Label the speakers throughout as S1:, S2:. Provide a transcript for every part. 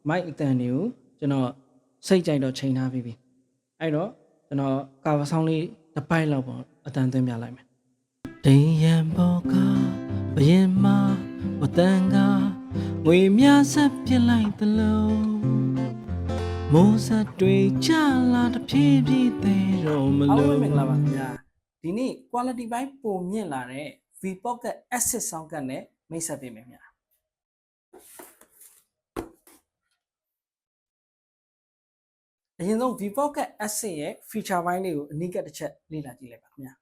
S1: မိုက်အတန်တွေကိုကျွန်တော်စိတ်ကြိုက်တော့ချိန်ထားပြီးပြီအဲ့တော့ကျွန်တော်ကာဗာဆောင်းလေးတစ်ပိုက်လောက်ပေါ့အတန်သွင်းပြလိုက်မယ်ဒိယံဘောကဘရင်မဝတန်ကငွေမြဆက်ပြလိုက်သလုံးမိုးဆက်တွေကြလာတဖြည်းဖြည်းသေးတော့မလို့အားလုံးမင်္ဂလာပါခင်ဗျာဒီနေ့ quality ပိုင်းပုံမြင့်လာတဲ့ V-Pocket Acid Sound Card နဲ့မိတ်ဆက်ပေးမယ်ခင်ဗျာအရင်ဆုံး V-Pocket Acid ရဲ့ feature ပိုင်းလေးကိုအနည်းငယ်တစ်ချက်လေ့လာကြည့်လိုက်ပါခင်ဗျာ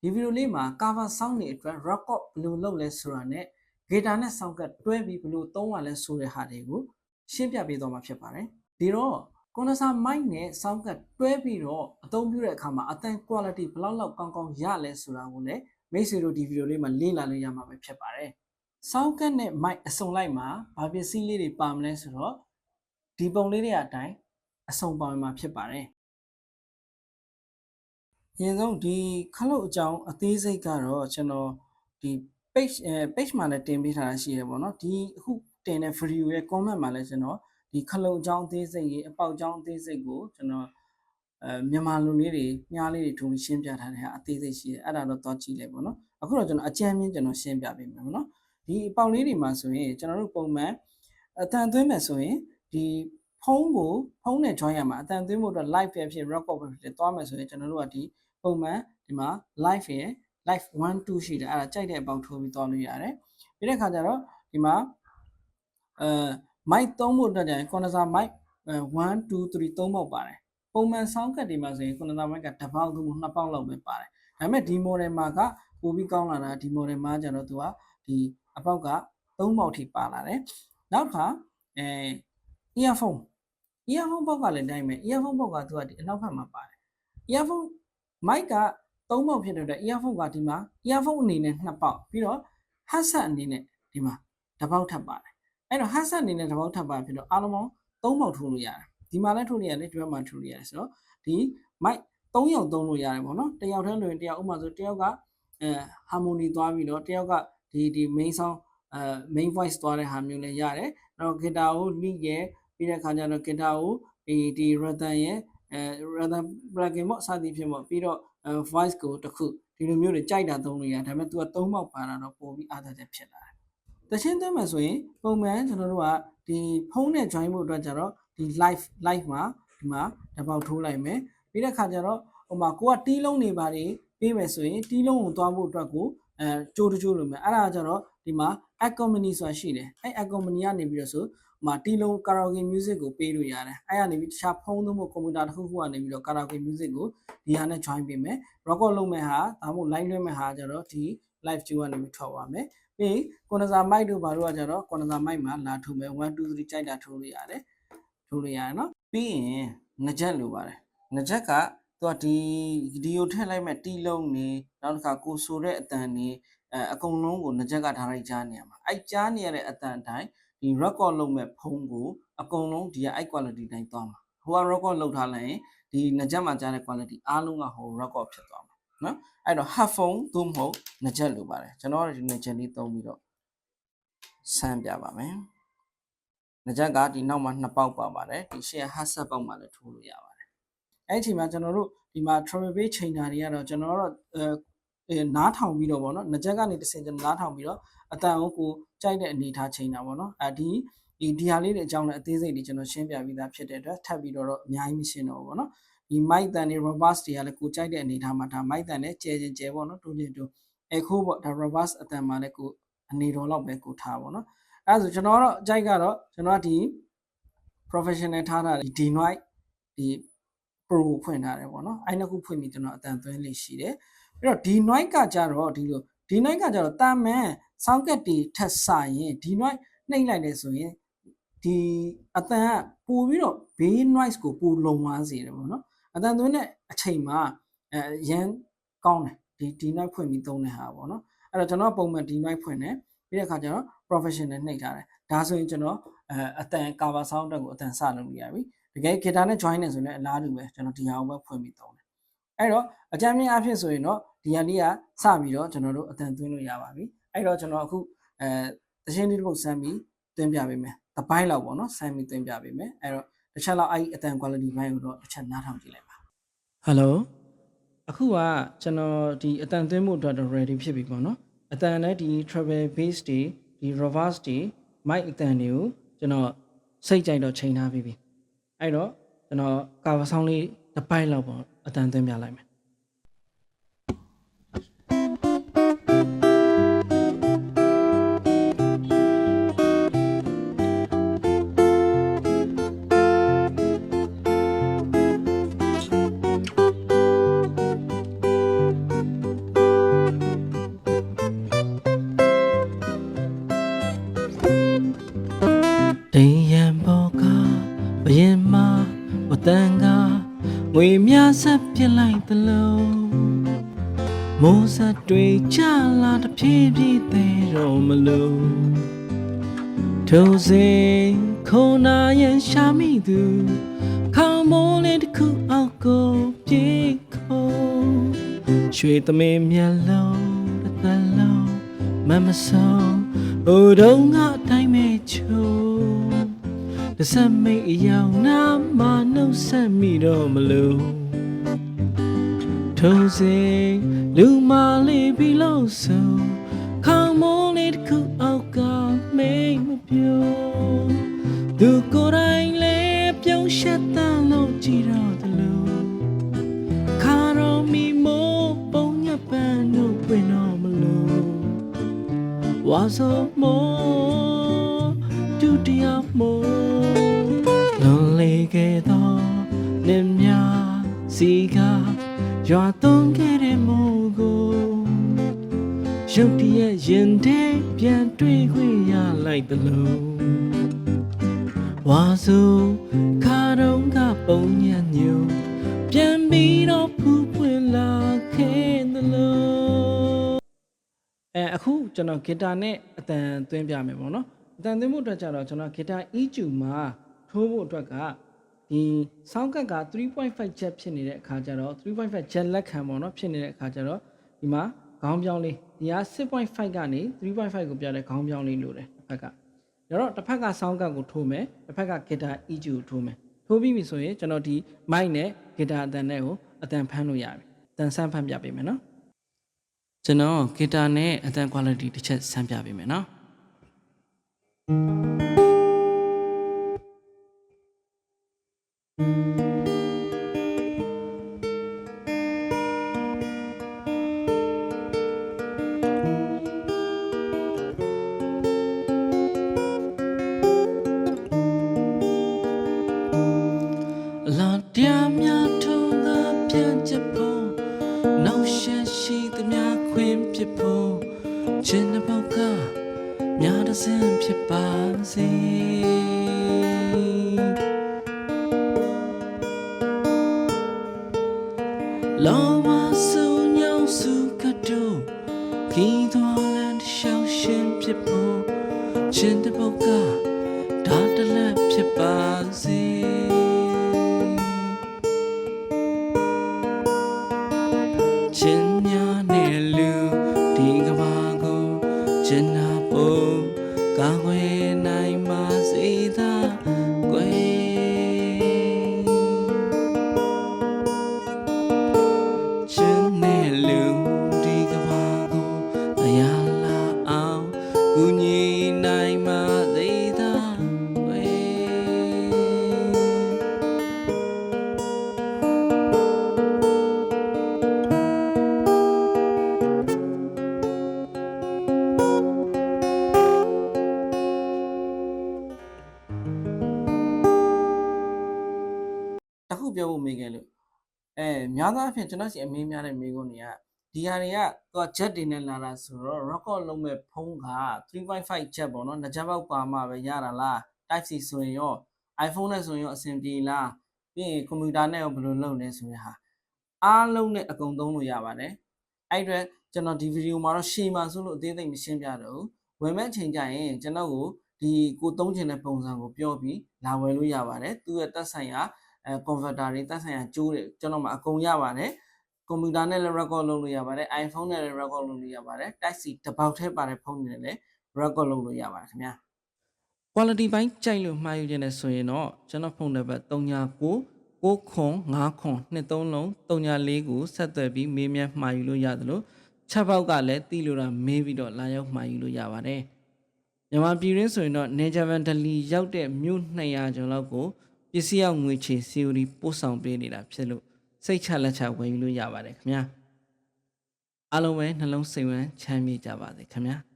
S1: ဒီဗီဒီယိုလေးမှာ cover sound တွေအတွက် record ဘယ်လိုလုပ်လဲဆိုတာနဲ့ guitar နဲ့ sound card တွဲပြီးဘယ်လိုသုံးရလဲဆိုတဲ့ဟာတွေကိုရှင်းပြပေးသွားမှာဖြစ်ပါတယ်ဒီတော့ condenser mic နဲ့ sound card တွဲပြီးတော့အသုံးပြုတဲ့အခါမှာအသံ quality ဘယ်လောက်ကောင်းကောင်းရလဲဆိုတာကိုလည်းမိတ်ဆွေတို့ဒီဗီဒီယိုလေးမှာလေ့လာလို့ရမှာပဲဖြစ်ပါတယ် sound card နဲ့ mic အစုံလိုက်မှာဘာပစ္စည်းလေးတွေပါမလဲဆိုတော့ဒီပုံလေးတွေအတိုင်းအစုံပါဝင်မှာဖြစ်ပါတယ်အရင်ဆုံးဒီခလုတ်အကြောင်းအသေးစိတ်ကတော့ကျွန်တော်ဒီ page မှာလည်းတင်ပေးထားတာရှိတယ်ပေါ့နော်ဒီအခုတင်တဲ့ video ရဲ့ comment မှာလည်းကျွန်တော်ဒီခလုတ်အကြောင်းအသေးစိတ်ရေးအပေါက်အကြောင်းအသေးစိတ်ကိုကျွန်တော်မြန်မာလူလေးတွေမြားလေးတွေထုံပြီးရှင်းပြထားတဲ့ဟာအသေးစိတ်ရှိတယ်အဲ့ဒါတော့သွားကြည့်လိုက်ပေါ့နော်အခုတော့ကျွန်တော်အကြမ်းမြင့်ကျွန်တော်ရှင်းပြပေးမယ်ပေါ့နော်ဒီအပေါက်လေးတွေမှာဆိုရင်ကျွန်တော်တို့ပုံမှန်အတန်သွင်းမယ်ဆိုရင်ဒီဖုန်းနဲ့ join ရမှာအတန်သွင်းဖို့အတွက် live ပဲဖြစ် record ပဲဖြစ်သွားမယ်ဆိုရင်ကျွန်တော်တို့ကဒီပုံမှန်ဒီမှာ live ရယ် live 1 2ရှိတယ်အဲ့ဒါကြိုက်တဲ့အပေါက်ထိုးပြီးသွားလို့ရတယ်ပြီးတဲ့ခါကျတော့ဒီမှာmic သုံးဖို့အတွက်ကျရင် condenser mic 1 2 3 3ပေါက်ပါတယ်ပုံမှန် sound card တွေမှာဆိုရင် condenser mic ကတစ်ပေါက်သို့မဟုတ်နှစ်ပေါက်လောက်ပဲပါတယ်ဒါပေမဲ့ဒီ model မှာကပိုပြီးကောင်းလာတာဒီ model မှာကျတော့သူကဒီအပေါက်က3ပေါက်ထိပါလာတယ်နောက်တစ်ခါearphone ပေါက်ကလည်းတိုင်းပဲ earphone ပေါက်ကသူကဒီအနောက်ဘက်မှာပါတယ် earphone mic က3ပေါက်ဖြစ်တဲ့အတွက် earphone ကဒီမှာ earphone အနေနဲ့2ပေါက်ပြီးတော့ headset အနေနဲ့ဒီမှာတစ်ပေါက်ထပ်ပါတယ်အဲ့တော့ headset အနေနဲ့တစ်ပေါက်ထပ်ပါဖြစ်တော့အားလုံးပေါင်း3ပေါက်ထိုးလို့ရတယ်ဒီမှာလည်းထိုးလို့ရတယ်ဒီဘက်မှာထိုးလို့ရတယ်ဆိုတော့ဒီ mic 3ယောက်သုံးလို့ရတယ်ပေါ့နော်တစ်ယောက်တည်းလို့ရင်တစ်ယောက်ဥပမာဆိုတစ်ယောက်ကharmony သွားပြီးတော့တစ်ယောက်ကဒီ main sound main voice သွားတဲ့ဟာမျိုးလည်းရတယ်နောက် guitar ကို lead ရယ်ပြီးတဲ့အခါကျတော့ guitar ကိုဒီ rhythm ရယ်rhythm plugin ပေါ့စသည်ဖြင့်ပေါ့ပြီးတော့voice ကိုတစ်ခုဒီလိုမျိုးတွေကြိုက်တာသုံးလို့ရတယ်ဒါပေမဲ့ तू က3ပေါက်ပါတာတော့ပိုပြီးအားသာချက်ဖြစ်လာတယ်တချင်းသွင်းမယ်ဆိုရင်ပုံမှန်ကျွန်တော်တို့ကဒီဖုန်းနဲ့ join ဖို့အတွက်ကျတော့ဒီ live မှာဒီမှာတစ်ပေါက်ထိုးလိုက်မယ်ပြီးတဲ့ခါကျတော့ဟိုမှာကိုကတီးလုံးနေပါလေပေးမယ်ဆိုရင်တီးလုံးကိုသွားဖို့အတွက်ကိုကြိုးလို့မယ်အဲ့ဒါကျတော့ဒီမှာ accompany ဆိုတာရှိတယ်အဲ့ accompany ကနေပြီးတော့ဆိုမှာတီးလုံး karaoke music ကိုပေးလို့ရတယ်အဲ့ကနေပြီးတခြားဖုန်းသုံးဖို့ကွန်ပျူတာတစ်ခုခုကနေပြီးတော့ karaoke music ကိုဒီဟာနဲ့ join ပေးမယ် record လုပ်မဲ့ဟာဒါမှမဟုတ် live လွှင့်မဲ့ဟာကျတော့ဒီ live view ကနေပြီးထွက်သွားမယ်ပြီး condenser mic တို့ဘာလို့ကကျတော့ condenser mic မှာလာထိုးမယ်1 2 3ကြိုက်တာထိုးလို့ရတယ်နော်ပြီးရင်ငကြက်လိုပါတယ်ငကြက်ကသူကဒီဗီဒီယိုထည့်လိုက်မဲ့တီးလုံးနေနောက်တစ်ခါကိုဆိုတဲ့အတန်နေအကုန်လုံးကိုငကြက်ကထားလိုက်ကြားနေရမှာအဲ့ကြားနေရတဲ့အတန်အတိုင်းဒီ record လုပ်မဲ့ဖုန်းကိုအကုန်လုံးဒီကအဲ့ quality တိုင်းသွားမှာဟိုက record လုပ်ထားလိုက်ရင်ဒီငကြက်မှာကြားတဲ့ quality အားလုံးကဟို record ဖြစ်သွားမှာနော်အဲ့တော့ headphone သို့မဟုတ်ငကြက်လိုပါတယ်ကျွန်တော်ဒီငကြက်လေးသုံးပြီးတော့ဆန်းပြပါမယ်ငကြက်ကဒီနောက်မှာ2ပေါက်ပါပါတယ်ဒီရှေ့ headset ပေါက်မှာလည်းထိုးလို့ရပါတယ်အဲ့ဒီအချိန်မှာကျွန်တော်တို့ဒီမှာ travel page ချိန်တာတွေကတော့ကျွန်တော်တို့နားထောင်ပြီးတော့ဗောနော်ငကြက်ကနေတစ်ဆင့်ကျွန်တော်နားထောင်ပြီးတော့အတန်ကိုကြိုက်တဲ့အနေထားချိန်တာဗောနော်ဒီဟာလေးတွေအကြောင်းနဲ့အသေးစိတ်တွေကျွန်တော်ရှင်းပြပြီးသားဖြစ်တဲ့အတွက်ထပ်ပြီးတော့အများကြီးမရှင်းတော့ဘူးဗောနော်ဒီ mic တန်တွေ robust တွေကလည်းကိုကြိုက်တဲ့အနေထားမှာဒါ mic တန်နဲ့ကျဲဗောနော်တူတူ echo ဗောဒါ robust အတန်မှာလည်းကိုအနေတော်လောက်ပဲကိုထားဗောနော်အဲ့ဒါဆိုကျွန်တော်တော့ကြိုက်ကတော့ကျွန်တော်ဒီ professional ထားတာဒီ Denoise ဒီ pro ဖွင့်ထားတယ်ပေါ့နော်အဲ့နှစ်ခုဖွင့်ပြီးကျွန်တော်အတန်သွင်းလေးရှိတယ်ပြီးတော့ Denoise ကကြတော့ဒီလို Denoise ကကြတော့တာမန် sound card တွေထက်စာရင် Denoise နှိမ့်လိုက်တယ်ဆိုရင်ဒီအတန်ကပိုပြီးတော့ bass noise ကိုပိုလုံသွားစေတယ်ပေါ့နော်အတန်သွင်းတဲ့အချိန်မှာရန်ကောင်းတယ်ဒီ Denoise ဖွင့်ပြီးသုံးတဲ့ဟာပေါ့နော်အဲ့တော့ကျွန်တော်ပုံမှန် Denoise ဖွင့်တယ်ပြီးတဲ့အခါကျတော့ professional နှိပ်ထားတယ်ဒါဆိုရင်ကျွန်တော် အတန်ကာဗာဆောင်းအတွက်ကိုအတန်စလုပ်လို့ရပြီတကယ်ဂီတာနဲ့ join နေဆိုရင်အလားတူပဲကျွန်တော်ဒီဟာကိုပဲဖွင့်ပြီးသုံးတယ်အဲ့တော့အကြမ်းမြင်အဖြစ်ဆိုရင်တော့ဒီဟာလေးကစပြီးတော့ကျွန်တော်တို့အတန်သွင်းလို့ရပါပြီအဲ့တော့ကျွန်တော်အခုတခြင်းလေးတစ်ပုတ်စမ်းပြီးသွင်းပြပေးမယ်တစ်ပိုင်းလောက်ပေါ့နော်စမ်းပြီးသွင်းပြပေးမယ်အဲ့တော့တစ်ချက်လောက်အဲ့အတန် quality ဘိုင်းကိုတော့တစ်ချက်နားထောင်ကြည့်လိုက်ပါ Hello အခုကကျွန်တော်ဒီအတန်သွင်းမှုအတွက်တော့ ready ဖြစ်ပြီပေါ့နော်အတန်နဲ့ဒီ travel base တွေဒီ reverse တွေ mic အတန်တွေကိုကျွန်တော်စိတ်ကြိုက်တော့ချိန်ထားပြီးပြီအဲ့တော့ကျွန်တော် cover sound လေးတစ်ပိုက်လောက်ပေါ့အတန်သွင်းပြလိုက်မယ်ငွေများဆက်ပြလိုက်သလုံးမိုးဆက်တွေကြလာတဖြည်းဖြည်းသေးတော့မလို့ထိုစဉ်ခုနာရင်ရှာမိသူခေါင်းမိုးလေးတစ်ခုအောက်ကိုပြေးခုံရွှေသမင်းမျက်လုံးတစ်သက်လုံးမမဆုံးဟိုတုန်းကအတိုင်းပဲချိုးတစမိတ်အယောင်နာမနှုတ်ဆက်မိတော့မလို့ထုံးစင်လူမလေးပြီးလို့ဆိုခေါင်းမိုးလေးတစ်ခုအောက်ကမိတ်မပြောသူကိုယ်တိုင်လေးပြုံးရှက်တန်းလို့ကြည်တော့တယ်လို့ခါတော်မီမိုးပုံညပန်းတို့ပင်တော့မလို့ဝါစောမိုးဒုတိယမိုးလွန်လေခဲ့တော့လင်းများစီကရွာသွန်းခဲ့တဲ့မိုးကိုရုပ်တရက်ရင်ထဲပြန်တွေ့ခွင့်ရလိုက်သလိုဝါဆိုခါတုံးကပုံညံ့ညို့ပြန်ပြီးတော့ဖူးပွင့်လာခဲ့သလိုအခုကျွန်တော်ဂီတာနဲ့အတန်သွင်းပြမယ်ပေါ့နော်အတန်သွင်းမှုအတွက်ကျတော့ကျွန်တော်ဂီတာ EQ မှာထိုးဖို့အတွက်ကဒီ sound card က 3.5 jet ဖြစ်နေတဲ့အခါကျတော့3.5 jet လက်ခံပေါ့နော်ဖြစ်နေတဲ့အခါကျတော့ဒီမှာခေါင်းပြောင်းလေးဒီက 6.5 ကနေ 3.5 ကိုပြတဲ့ခေါင်းပြောင်းလေးလို့တယ်တစ်ဖက်ကဒါတော့တစ်ဖက်က sound card ကိုထိုးမယ်တစ်ဖက်က guitar EQ ကိုထိုးမယ်ထိုးပြီးပြီဆိုရင်ကျွန်တော်ဒီ mic နဲ့ guitar အတန်နဲ့ကိုအတန်ဖမ်းလို့ရပြီအတန်ဆန်းဖမ်းပြပေးမယ်နော်ကျွန်တော် guitar နဲ့အတန် quality တစ်ချက်ဆန်းပြပေးမယ်နော်လာတရားများထုံးကပြန်ချက်ဖို့နောက်ရှက်ရှိသမျှခွင့်ဖြစ်ဖို့ခြင်းတစ်ပုတ်ကများတစ်စင်းဖြစ်ပါစေလောဘစုံညောင်းစုကတို့ခီးသွားလမ်းရှောက်ရှင်ဖြစ်ဖို့ခြင်းတစ်ပုတ်ကဓာတ်တလက်ဖြစ်ပါစေခြင်းများနဲ့လူဒီကဘာကိုခြင်းနာဖို့ကာဝေးနိုင်ပါစေသာကွယ်ခြင်းနဲ့လူဒီကဘာကိုတရားလာအောင်ကူညီနိုင်ပါစေသာကွယ်တခုပြောဖို့မေးခဲ့လို့များသောအားဖြင့်ကျွန်တော်စီအမေးများတဲ့မေးခွန်းတွေကဒီဟာတွေကသူက jet တွေနဲ့လာတာဆိုတော့ record လုပ်မဲ့ဖုန်းက 3.5 jet ပေါ့နော်နှစ်ချက်ပေါက်ပါမှပဲရတာလား type C ဆိုရင်ရော iPhone နဲ့ဆိုရင်ရောအဆင်ပြေလားပြီးရင်ကွန်ပျူတာနဲ့ရောဘယ်လိုလုပ်လဲဆိုတဲ့ဟာအားလုံးနဲ့အကုန်သုံးလို့ရပါတယ်အဲ့အတွက်ကျွန်တော်ဒီဗီဒီယိုမှာတော့ရှေ့မှာဆိုလို့အသေးစိတ်မရှင်းပြတော့ဘူးဝင်မဲ့ချိန်ကြရင်ကျွန်တော်ကို ဒီကိုသုံးချင်တဲ့ပုံစံကိုပြောပြီးလာဝယ်လို့ရပါတယ်သူရဲ့တက်ဆိုင်ရာconverter တွေတက်ဆိုင်ရာကျိုးတွေကျွန်တော်မှာအကုန်ရပါတယ်ကွန်ပျူတာနဲ့လည်း record လုပ်လို့ရပါတယ် iPhone နဲ့လည်း record လုပ်လို့ရပါတယ် Type C တစ်ပေါက်ထဲပါတဲ့ဖုန်းတွေနဲ့လည်း record လုပ်လို့ရပါတယ်ခင်ဗျာ quality ပိုင်းကြိုက်လို့မှာယူခြင်းနဲ့ဆိုရင်တော့ကျွန်တော်ဖုန်းနံပါတ်39 95923လုံး34ကိုဆက်သွယ်ပြီးမေးမြန်းမှာယူလို့ရသလိုချက်ပေါက်ကလည်းတီးလို့တာမေးပြီးတော့လာရောက်မှာယူလို့ရပါတယ်မြန်မာပြည်ရင်းဆိုရင်တော့နေဂျာဗန်ဒလီရောက်တဲ့မြို့200ကျော်လောက်ကိုပစ္စည်းရောက်ငွေချေ COD ပို့ဆောင်ပေးနေတာဖြစ်လို့စိတ်ချလက်ချဝယ်ယူလို့ရပါတယ်ခင်ဗျာအားလုံးပဲနှလုံးစိတ်ဝမ်းချမ်းမြေ့ကြပါစေခင်ဗျာ